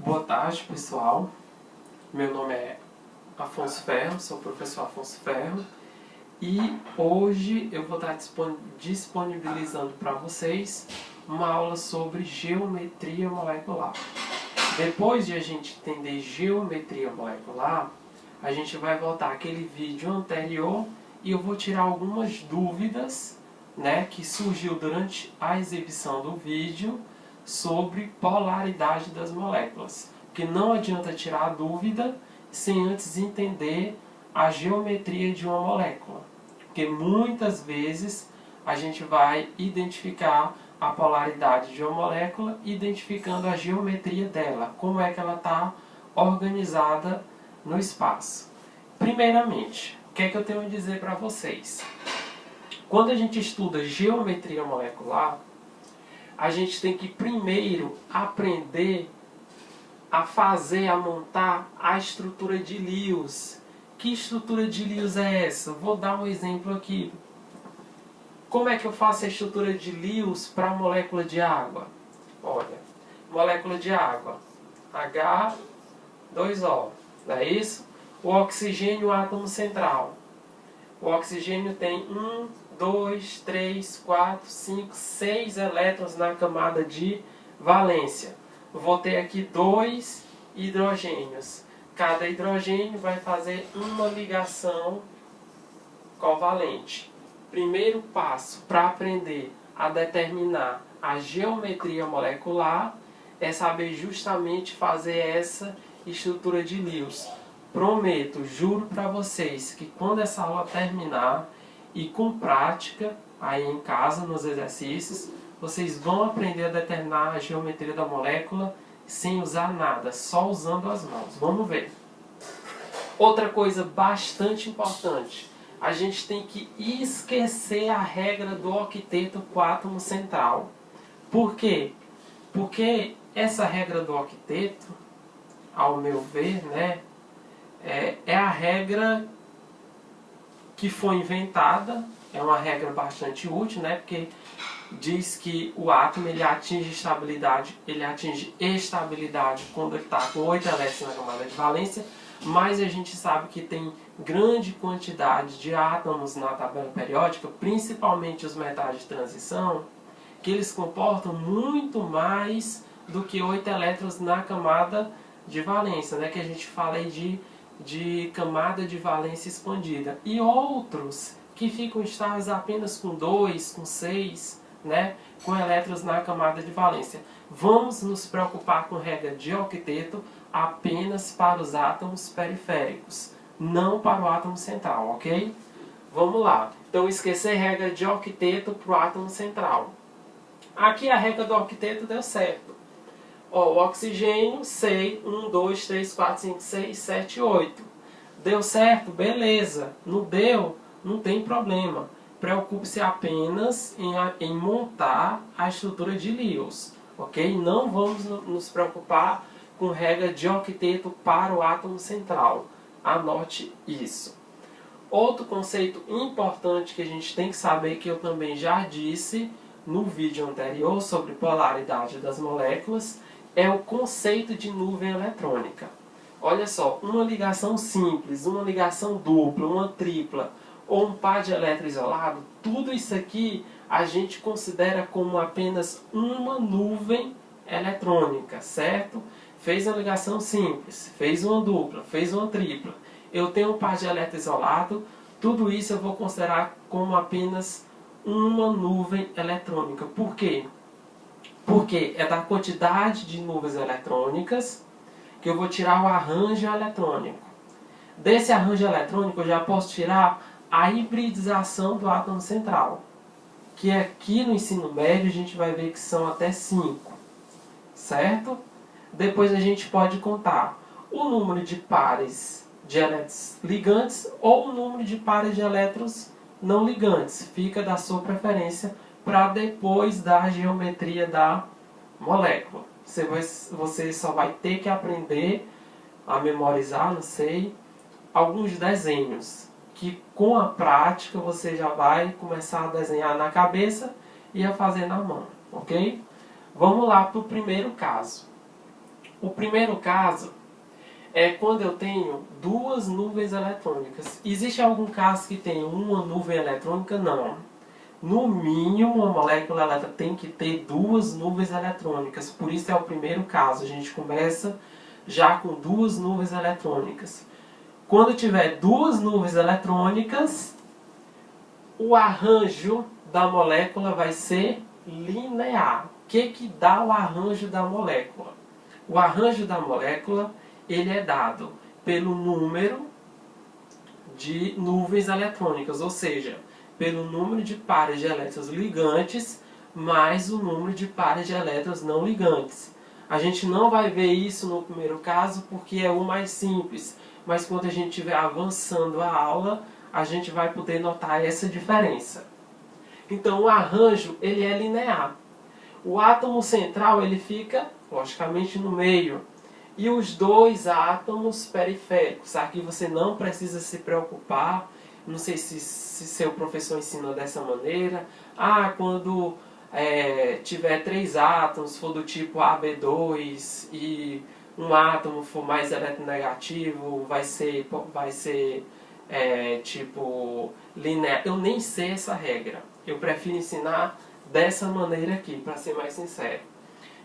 Boa tarde, pessoal. Meu nome é Afonso Ferro, sou o professor Afonso Ferro e hoje eu vou estar disponibilizando para vocês uma aula sobre geometria molecular. Depois de a gente entender geometria molecular, a gente vai voltar àquele vídeo anterior e eu vou tirar algumas dúvidas, que surgiu durante a exibição do vídeo sobre polaridade das moléculas. Porque não adianta tirar a dúvida sem antes entender a geometria de uma molécula. Porque muitas vezes a gente vai identificar a polaridade de uma molécula identificando a geometria dela, como é que ela está organizada no espaço. Primeiramente, o que é que eu tenho a dizer para vocês? Quando a gente estuda geometria molecular, a gente tem que primeiro aprender a montar a estrutura de Lewis. Que estrutura de Lewis é essa? Vou dar um exemplo aqui. Como é que eu faço a estrutura de Lewis para a molécula de água? Olha, molécula de água, H2O, não é isso? O oxigênio, o átomo central. O oxigênio tem 1, 2, 3, 4, 5, 6 elétrons na camada de valência. Vou ter aqui 2 hidrogênios. Cada hidrogênio vai fazer uma ligação covalente. Primeiro passo para aprender a determinar a geometria molecular é saber justamente fazer essa estrutura de Lewis. Prometo, juro para vocês que quando essa aula terminar e com prática aí em casa nos exercícios, vocês vão aprender a determinar a geometria da molécula sem usar nada, só usando as mãos. Vamos ver. Outra coisa bastante importante, a gente tem que esquecer a regra do octeto com átomo central. Por quê? Porque essa regra do octeto, ao meu ver, é a regra que foi inventada, é uma regra bastante útil, porque diz que o átomo ele atinge estabilidade quando ele está com 8 elétrons na camada de valência, mas a gente sabe que tem grande quantidade de átomos na tabela periódica, principalmente os metais de transição, que eles comportam muito mais do que 8 elétrons na camada de valência, que a gente fala aí de camada de valência expandida. E outros que ficam estáveis apenas com 2, com 6, com elétrons na camada de valência. Vamos nos preocupar com regra de octeto apenas para os átomos periféricos, não para o átomo central, ok? Vamos lá. Então, esquecer regra de octeto para o átomo central. Aqui a regra do octeto deu certo. O oxigênio, 6, 1, 2, 3, 4, 5, 6, 7, 8. Deu certo? Beleza. Não deu? Não tem problema. Preocupe-se apenas em montar a estrutura de Lewis. Ok? Não vamos nos preocupar com regra de octeto para o átomo central. Anote isso. Outro conceito importante que a gente tem que saber, que eu também já disse no vídeo anterior sobre polaridade das moléculas, é o conceito de nuvem eletrônica. Olha só, uma ligação simples, uma ligação dupla, uma tripla ou um par de elétrons isolado, tudo isso aqui a gente considera como apenas uma nuvem eletrônica, certo? Fez uma ligação simples, fez uma dupla, fez uma tripla, eu tenho um par de elétrons isolado, tudo isso eu vou considerar como apenas uma nuvem eletrônica. Por quê? Porque é da quantidade de nuvens eletrônicas que eu vou tirar o arranjo eletrônico. Desse arranjo eletrônico eu já posso tirar a hibridização do átomo central, que aqui no ensino médio a gente vai ver que são até 5, certo? Depois a gente pode contar o número de pares de elétrons ligantes ou o número de pares de elétrons não ligantes. Fica da sua preferência para depois da geometria da molécula. Você só vai ter que aprender a memorizar, alguns desenhos, que com a prática você já vai começar a desenhar na cabeça e a fazer na mão, ok? Vamos lá para o primeiro caso. O primeiro caso é quando eu tenho duas nuvens eletrônicas. Existe algum caso que tem uma nuvem eletrônica? Não. No mínimo, uma molécula ela tem que ter duas nuvens eletrônicas. Por isso é o primeiro caso. A gente começa já com duas nuvens eletrônicas. Quando tiver duas nuvens eletrônicas, o arranjo da molécula vai ser linear. O que dá o arranjo da molécula? O arranjo da molécula ele é dado pelo número de nuvens eletrônicas, ou seja, pelo número de pares de elétrons ligantes mais o número de pares de elétrons não ligantes. A gente não vai ver isso no primeiro caso porque é o mais simples, mas quando a gente estiver avançando a aula, a gente vai poder notar essa diferença. Então o arranjo ele é linear. O átomo central ele fica, logicamente, no meio. E os dois átomos periféricos. Aqui você não precisa se preocupar. Não sei se seu professor ensina dessa maneira. Quando tiver três átomos, for do tipo AB2 e um átomo for mais eletronegativo, vai ser tipo linear. Eu nem sei essa regra. Eu prefiro ensinar dessa maneira aqui, para ser mais sincero.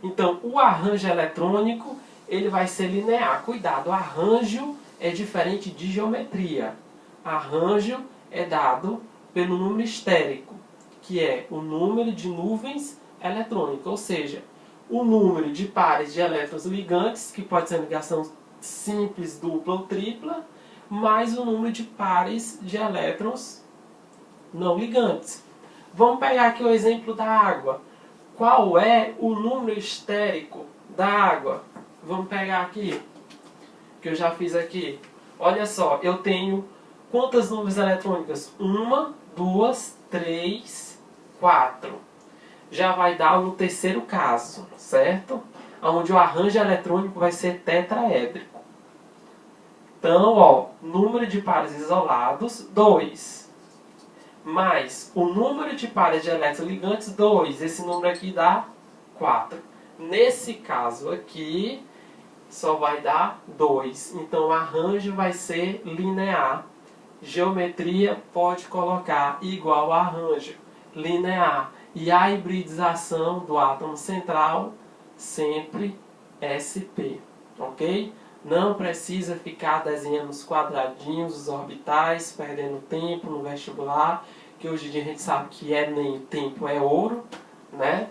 Então, o arranjo eletrônico ele vai ser linear. Cuidado, arranjo é diferente de geometria. Arranjo é dado pelo número estérico, que é o número de nuvens eletrônicas, ou seja, o número de pares de elétrons ligantes, que pode ser ligação simples, dupla ou tripla, mais o número de pares de elétrons não ligantes. Vamos pegar aqui o exemplo da água. Qual é o número estérico da água? Vamos pegar aqui, que eu já fiz aqui. Olha só, eu tenho quantas nuvens eletrônicas? 1, 2, 3, 4. Já vai dar no terceiro caso, certo? Onde o arranjo eletrônico vai ser tetraédrico. Então, ó, número de pares isolados, 2. Mais o número de pares de elétrons ligantes, 2. Esse número aqui dá 4. Nesse caso aqui, só vai dar 2. Então, o arranjo vai ser linear. Geometria pode colocar igual a arranjo linear. E a hibridização do átomo central, sempre SP. Ok? Não precisa ficar desenhando os quadradinhos, os orbitais, perdendo tempo no vestibular, que hoje em dia a gente sabe que nem tempo é ouro, né?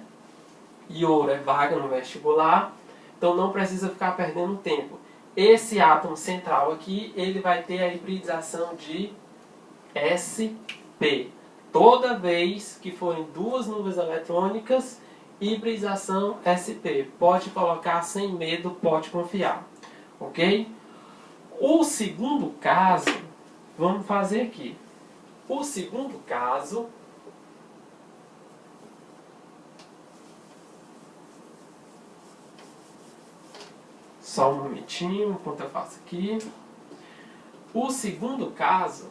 E ouro é vaga no vestibular, então não precisa ficar perdendo tempo. Esse átomo central aqui, ele vai ter a hibridização de SP. Toda vez que forem duas nuvens eletrônicas, hibridização SP. Pode colocar sem medo, pode confiar. Ok? O segundo caso, vamos fazer aqui. O segundo caso só um momentinho enquanto eu faço aqui. O segundo caso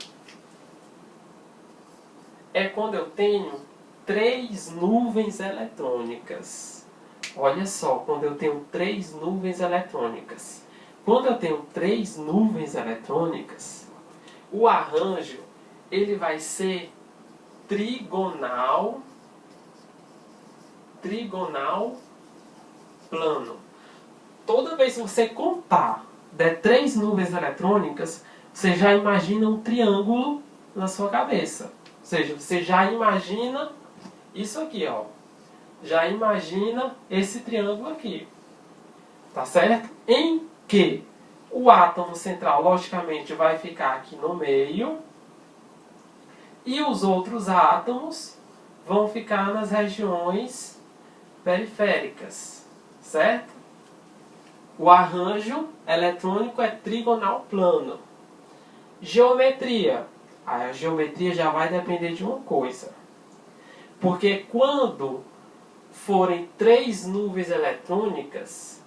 é quando eu tenho três nuvens eletrônicas. Olha só, quando eu tenho três nuvens eletrônicas. Quando eu tenho três nuvens eletrônicas, o arranjo ele vai ser trigonal plano. Toda vez que você contar de três nuvens eletrônicas, você já imagina um triângulo na sua cabeça. Ou seja, você já imagina isso aqui, ó. Já imagina esse triângulo aqui. Tá certo? Em que o átomo central, logicamente, vai ficar aqui no meio. E os outros átomos vão ficar nas regiões periféricas. Certo? O arranjo eletrônico é trigonal plano. Geometria. A geometria já vai depender de uma coisa. Porque quando forem três nuvens eletrônicas,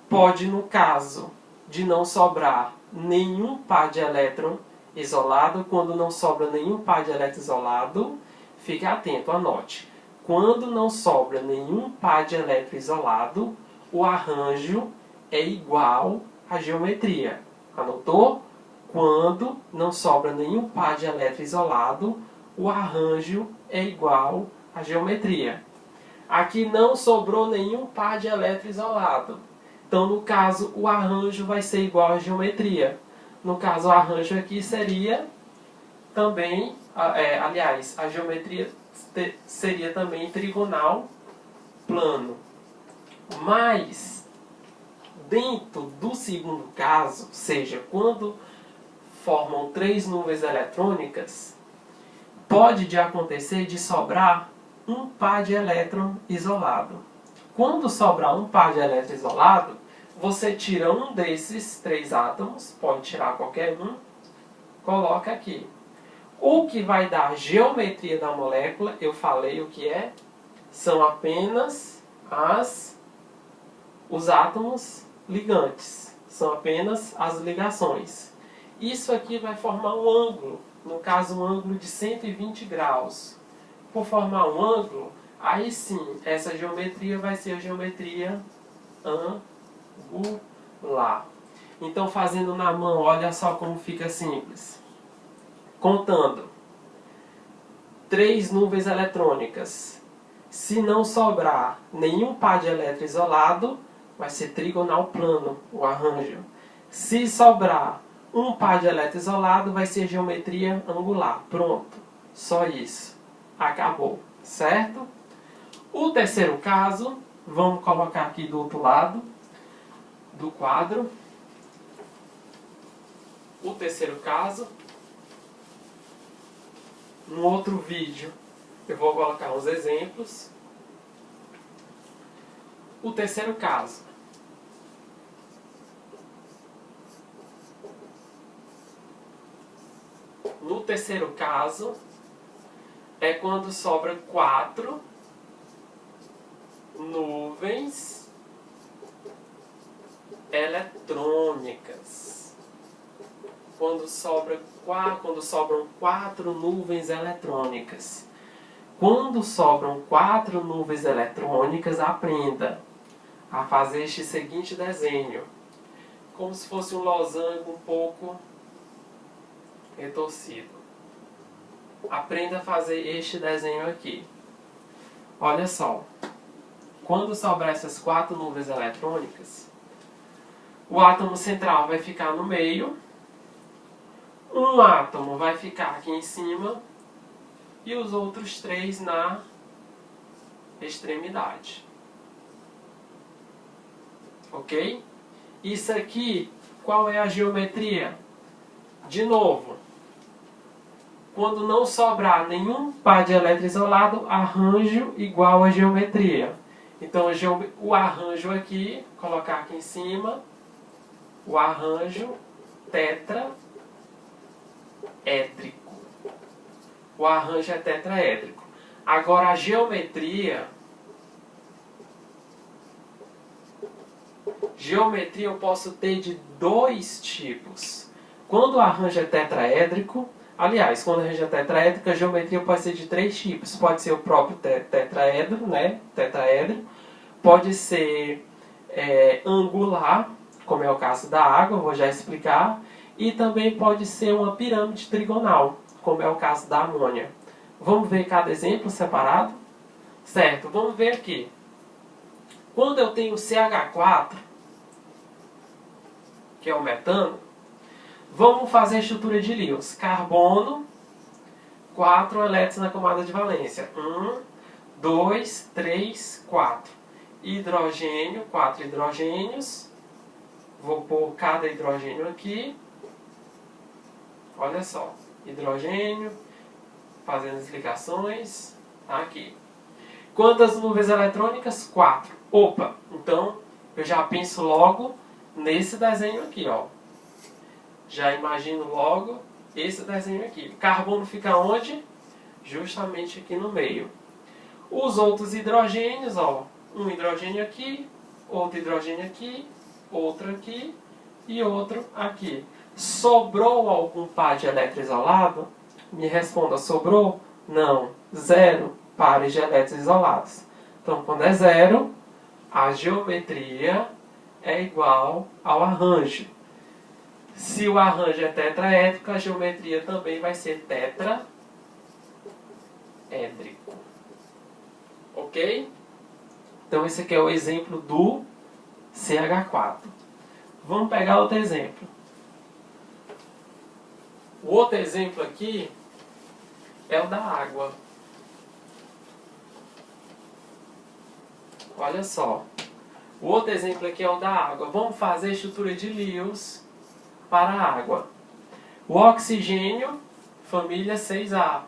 pode, no caso de não sobrar nenhum par de elétron isolado, quando não sobra nenhum par de elétron isolado, fique atento, anote. Quando não sobra nenhum par de elétron isolado, o arranjo é igual à geometria. Anotou? Quando não sobra nenhum par de elétron isolado, o arranjo é igual à geometria. Aqui não sobrou nenhum par de elétron isolado. Então, no caso, o arranjo vai ser igual à geometria. No caso, o arranjo aqui seria também, aliás, a geometria seria também trigonal plano. Mas, dentro do segundo caso, ou seja, quando formam três nuvens eletrônicas, pode de acontecer de sobrar um par de elétron isolado. Quando sobrar um par de elétron isolado, você tira um desses três átomos, pode tirar qualquer um, coloca aqui. O que vai dar a geometria da molécula, eu falei o que é, são apenas os átomos ligantes, são apenas as ligações. Isso aqui vai formar um ângulo, no caso um ângulo de 120 graus. Por formar um ângulo, aí sim, essa geometria vai ser a geometria angular. Então, fazendo na mão, olha só como fica simples. Contando. 3 nuvens eletrônicas. Se não sobrar nenhum par de elétron isolado, vai ser trigonal plano, o arranjo. Se sobrar um par de elétron isolado, vai ser geometria angular. Pronto. Só isso. Acabou. Certo? O terceiro caso, vamos colocar aqui do outro lado do quadro. O terceiro caso. No outro vídeo, eu vou colocar uns exemplos. O terceiro caso. No terceiro caso, é quando sobra 4 nuvens eletrônicas. Quando sobram 4 nuvens eletrônicas. Quando sobram 4 nuvens eletrônicas, aprenda a fazer este seguinte desenho. Como se fosse um losango um pouco retorcido. Aprenda a fazer este desenho aqui. Olha só. Quando sobrar essas 4 nuvens eletrônicas, o átomo central vai ficar no meio. Um átomo vai ficar aqui em cima e os outros 3 na extremidade. Ok? Isso aqui, qual é a geometria? De novo, quando não sobrar nenhum par de elétron isolado, arranjo igual a geometria. Então, o arranjo aqui, colocar aqui em cima, o arranjo tetraédrico. O arranjo é tetraédrico. Agora a geometria eu posso ter de 2 tipos. Quando o arranjo é tetraédrico, aliás, quando o arranjo é tetraédrico, a geometria pode ser de 3 tipos. Pode ser o próprio tetraedro, né? Tetraedro. Pode ser angular, como é o caso da água, vou já explicar. E também pode ser uma pirâmide trigonal, como é o caso da amônia. Vamos ver cada exemplo separado? Certo, vamos ver aqui. Quando eu tenho CH4, que é o metano, vamos fazer a estrutura de íons. Carbono, 4 elétrons na camada de valência. 1, 2, 3, 4. Hidrogênio, 4 hidrogênios. Vou pôr cada hidrogênio aqui. Olha só, hidrogênio, fazendo as ligações, aqui. Quantas nuvens eletrônicas? 4. Opa, então eu já penso logo nesse desenho aqui, ó. Já imagino logo esse desenho aqui. Carbono fica onde? Justamente aqui no meio. Os outros hidrogênios, ó, um hidrogênio aqui, outro hidrogênio aqui, outro aqui e outro aqui. Sobrou algum par de elétron isolado? Me responda, sobrou? Não. 0 pares de elétrons isolados. Então, quando é 0, a geometria é igual ao arranjo. Se o arranjo é tetraédrico, a geometria também vai ser tetraédrico. Ok? Então esse aqui é o exemplo do CH4. Vamos pegar outro exemplo. O outro exemplo aqui é o da água. Olha só. O outro exemplo aqui é o da água. Vamos fazer estrutura de Lewis para a água. O oxigênio, família 6A.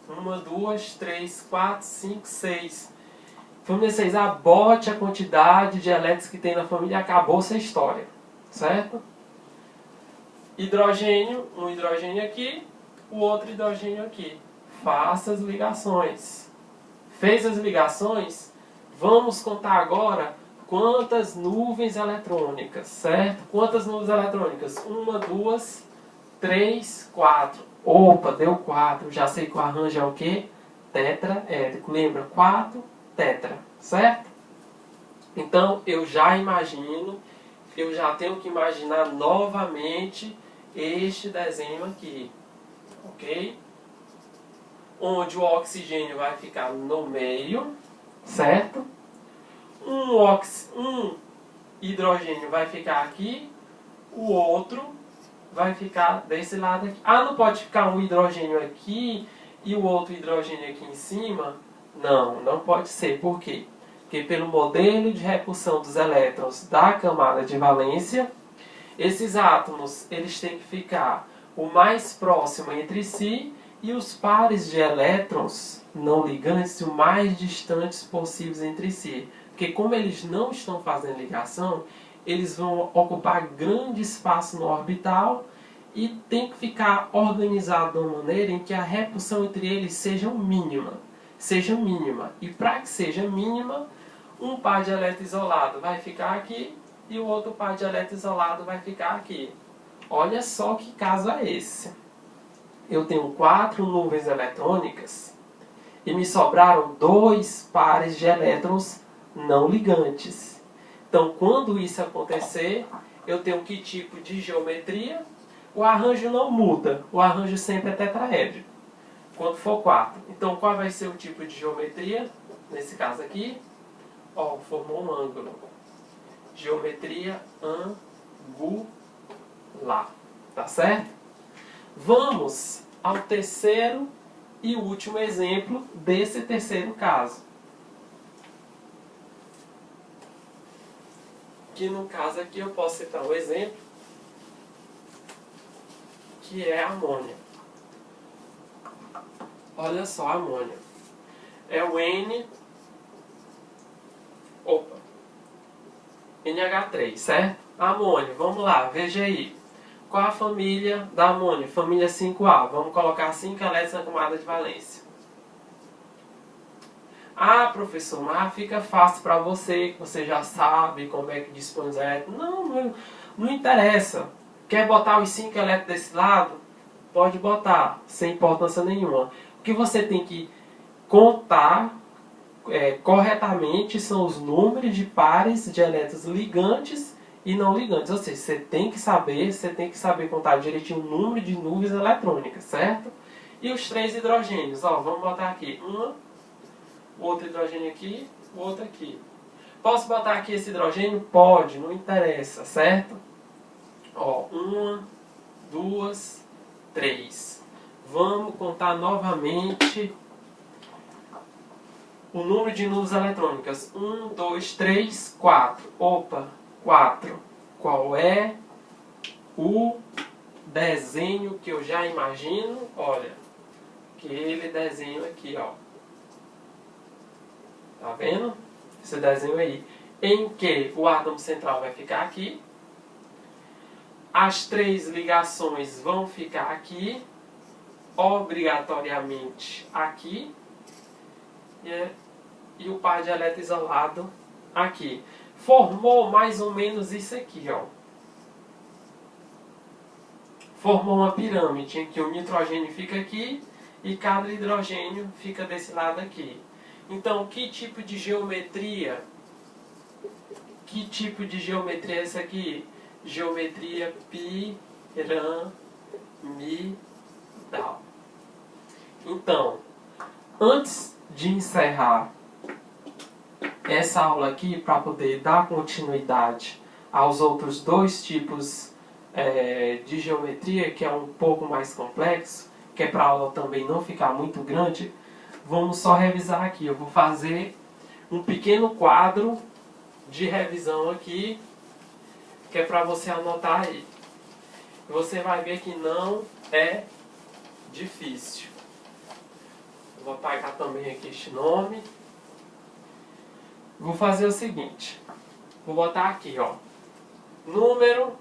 1, 2, 3, 4, 5, 6. Família 6A, bote a quantidade de elétrons que tem na família e acabou-se a história. Certo? Hidrogênio, um hidrogênio aqui, o outro hidrogênio aqui. Faça as ligações. Fez as ligações? Vamos contar agora quantas nuvens eletrônicas, certo? Quantas nuvens eletrônicas? 1, 2, 3, 4. Opa, deu 4. Já sei que o arranjo é o quê? Tetraédrico. Lembra? 4 tetra, certo? Então, eu já imagino, eu já tenho que imaginar novamente este desenho aqui, ok? Onde o oxigênio vai ficar no meio, certo? Um hidrogênio vai ficar aqui, o outro vai ficar desse lado aqui. Ah, não pode ficar um hidrogênio aqui e o outro hidrogênio aqui em cima? Não, não pode ser. Por quê? Porque pelo modelo de repulsão dos elétrons da camada de valência, esses átomos eles têm que ficar o mais próximo entre si e os pares de elétrons não ligantes o mais distantes possíveis entre si. Porque como eles não estão fazendo ligação, eles vão ocupar grande espaço no orbital e tem que ficar organizado de uma maneira em que a repulsão entre eles seja mínima. E para que seja mínima, um par de elétron isolado vai ficar aqui e o outro par de elétron isolado vai ficar aqui. Olha só que caso é esse. Eu tenho 4 nuvens eletrônicas e me sobraram 2 pares de elétrons não ligantes. Então, quando isso acontecer, eu tenho que tipo de geometria? O arranjo não muda, o arranjo sempre é tetraédrico, quando for 4. Então, qual vai ser o tipo de geometria? Nesse caso aqui, ó, formou um ângulo. Geometria angular. Tá certo? Vamos ao terceiro e último exemplo desse terceiro caso. Que no caso aqui eu posso citar um exemplo, que é a amônia. Olha só a amônia. É o NH3, certo? Amônia, vamos lá, veja aí. Qual a família da amônia? Família 5A. Vamos colocar 5 elétrons na camada de valência. Ah, professor, mas fica fácil para você, que você já sabe como é que dispõe os elétrons. Não interessa. Quer botar os 5 elétrons desse lado? Pode botar, sem importância nenhuma. O que você tem que contar corretamente são os números de pares de elétrons ligantes e não ligantes. Ou seja, você tem que saber contar direitinho o número de nuvens eletrônicas, certo? E os 3 hidrogênios, ó, vamos botar aqui o outro hidrogênio aqui, o outro aqui. Posso botar aqui esse hidrogênio? Pode, não interessa, certo? Ó, 1, 2, 3. Vamos contar novamente o número de nuvens eletrônicas. 1, 2, 3, 4. Opa, 4. Qual é o desenho que eu já imagino? Olha, aquele desenho aqui, ó. Tá vendo? Esse desenho aí. Em que o átomo central vai ficar aqui. As 3 ligações vão ficar aqui. Obrigatoriamente aqui. E o par de elétron isolado aqui. Formou mais ou menos isso aqui, ó. Formou uma pirâmide em que o nitrogênio fica aqui e cada hidrogênio fica desse lado aqui. Então, que tipo de geometria Que tipo de geometria é essa aqui? Geometria piramidal. Então, antes de encerrar essa aula aqui, para poder dar continuidade aos outros dois tipos de geometria, que é um pouco mais complexo, que é para a aula também não ficar muito grande, vamos só revisar aqui. Eu vou fazer um pequeno quadro de revisão aqui, que é para você anotar aí. Você vai ver que não é difícil. Eu vou apagar também aqui este nome. Vou fazer o seguinte. Vou botar aqui, ó. Número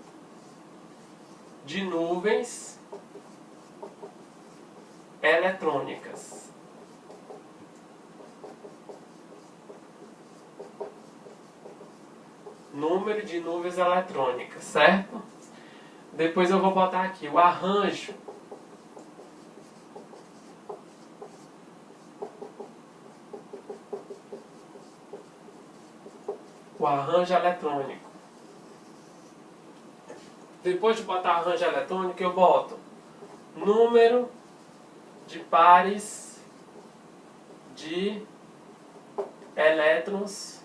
de nuvens eletrônicas. Número de nuvens eletrônicas, certo? Depois eu vou botar aqui o arranjo eletrônico. Depois de botar arranjo eletrônico, eu boto número de pares de elétrons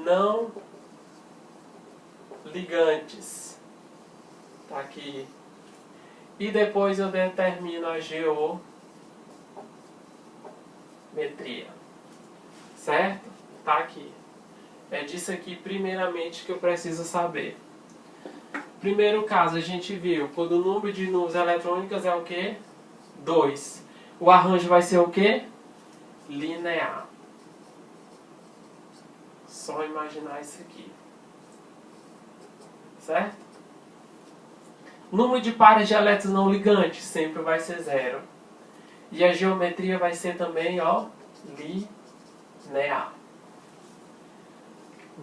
não ligantes. Tá aqui. E depois eu determino a geometria. Certo? Tá aqui. É disso aqui, primeiramente, que eu preciso saber. Primeiro caso, a gente viu, quando o número de nuvens eletrônicas é o quê? 2. O arranjo vai ser o quê? Linear. Só imaginar isso aqui. Certo? Número de pares de elétrons não ligantes sempre vai ser 0. E a geometria vai ser também, ó, linear.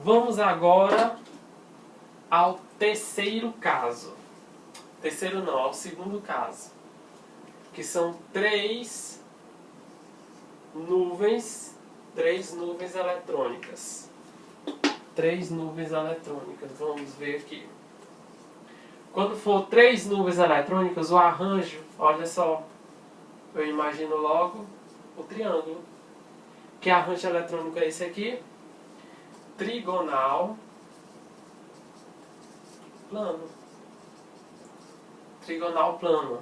Vamos agora ao terceiro caso. Terceiro não, ao segundo caso. Que são três nuvens eletrônicas. Três nuvens eletrônicas. Vamos ver aqui. Quando for três nuvens eletrônicas, o arranjo, olha só, eu imagino logo o triângulo. Que arranjo eletrônico é esse aqui? Trigonal plano. Trigonal plano.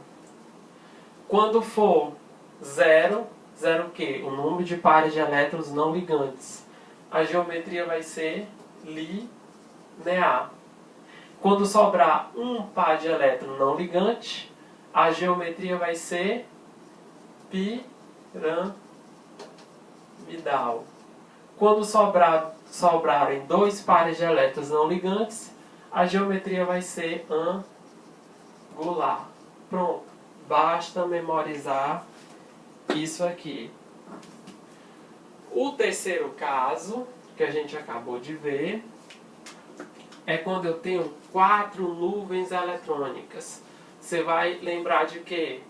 Quando for 0, 0 o quê? O número de pares de elétrons não ligantes. A geometria vai ser linear. Quando sobrar um par de elétron não ligante, a geometria vai ser piramidal. Quando sobrarem dois pares de elétrons não ligantes, a geometria vai ser angular. Pronto. Basta memorizar isso aqui. O terceiro caso, que a gente acabou de ver, é quando eu tenho 4 nuvens eletrônicas. Você vai lembrar de quê?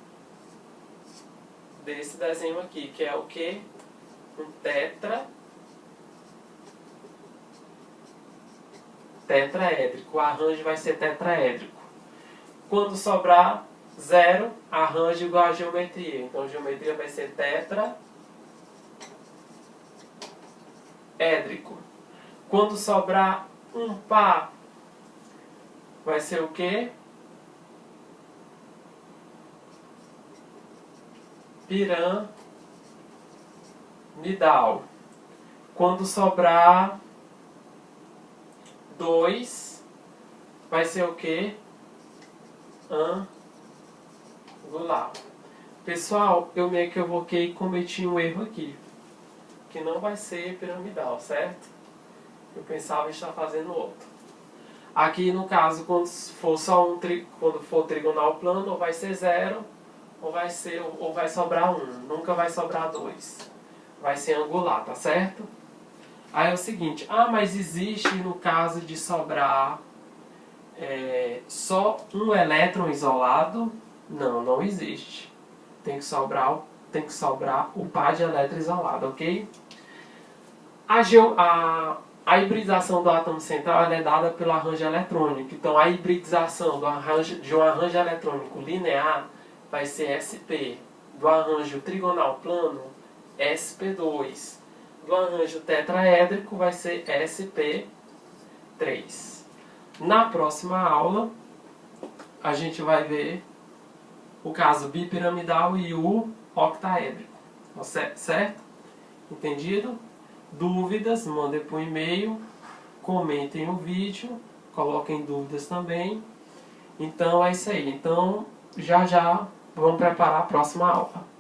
Desse desenho aqui, que é o quê? Um tetraédrico. O arranjo vai ser tetraédrico. Quando sobrar 0, arranjo igual a geometria. Então a geometria vai ser tetraédrico. Quando sobrar um par, vai ser o quê? Piramidal. Quando sobrar 2, vai ser o quê? Angular. Pessoal, eu me equivoquei e cometi um erro aqui. Que não vai ser piramidal, certo? Eu pensava em estar fazendo outro. Aqui no caso, quando for só quando for trigonal plano, ou vai ser 0, ou vai sobrar 1. Nunca vai sobrar 2. Vai ser angular, tá certo? Aí é o seguinte, mas existe no caso de sobrar só um elétron isolado? Não, não existe. Tem que sobrar o par de elétrons isolado, ok? A hibridização do átomo central ela é dada pelo arranjo eletrônico. Então, a hibridização de um arranjo eletrônico linear vai ser sp. Do arranjo trigonal plano, sp2. Do arranjo tetraédrico vai ser sp3. Na próxima aula, a gente vai ver o caso bipiramidal e o octaédrico. Certo? Entendido? Dúvidas, mandem por e-mail, comentem o vídeo, coloquem dúvidas também. Então é isso aí. Então já vamos preparar a próxima aula.